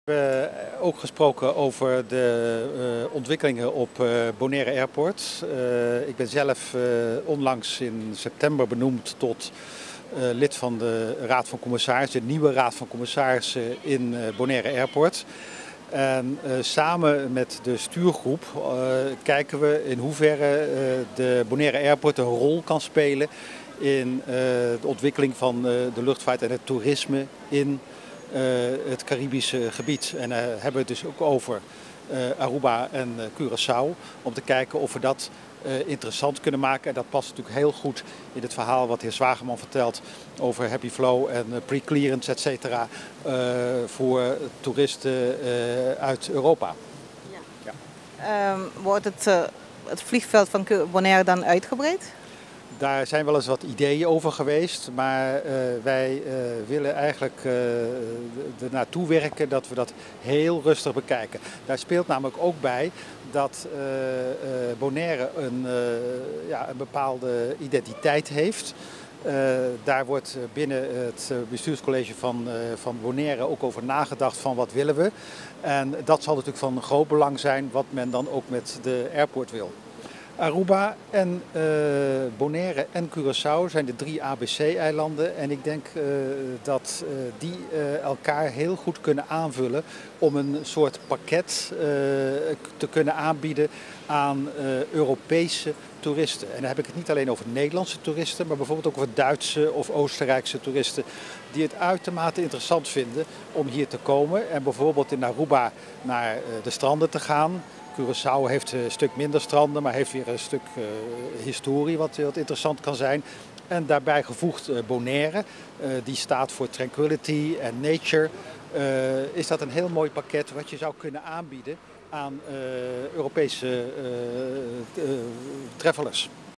We hebben ook gesproken over de ontwikkelingen op Bonaire Airport. Ik ben zelf onlangs in september benoemd tot lid van de Raad van Commissarissen, de nieuwe Raad van Commissarissen in Bonaire Airport. En samen met de stuurgroep kijken we in hoeverre de Bonaire Airport een rol kan spelen in de ontwikkeling van de luchtvaart en het toerisme in het Caribische gebied. En daar hebben we het dus ook over Aruba en Curaçao, om te kijken of we dat interessant kunnen maken. En dat past natuurlijk heel goed in het verhaal wat de heer Zwageman vertelt over Happy Flow en pre-clearance, et cetera, voor toeristen uit Europa. Ja. Ja. Wordt het vliegveld van Bonaire dan uitgebreid? Daar zijn wel eens wat ideeën over geweest, maar wij willen eigenlijk er naartoe werken dat we dat heel rustig bekijken. Daar speelt namelijk ook bij dat Bonaire een bepaalde identiteit heeft. Daar wordt binnen het bestuurscollege van Bonaire ook over nagedacht van wat willen we. En dat zal natuurlijk van groot belang zijn wat men dan ook met de airport wil. Aruba en Bonaire en Curaçao zijn de 3 ABC-eilanden en ik denk dat die elkaar heel goed kunnen aanvullen om een soort pakket te kunnen aanbieden aan Europese toeristen. En dan heb ik het niet alleen over Nederlandse toeristen, maar bijvoorbeeld ook over Duitse of Oostenrijkse toeristen die het uitermate interessant vinden om hier te komen en bijvoorbeeld in Aruba naar de stranden te gaan. Curaçao heeft een stuk minder stranden, maar heeft weer een stuk historie wat interessant kan zijn. En daarbij gevoegd Bonaire, die staat voor tranquility en nature. Is dat een heel mooi pakket wat je zou kunnen aanbieden aan Europese travelers.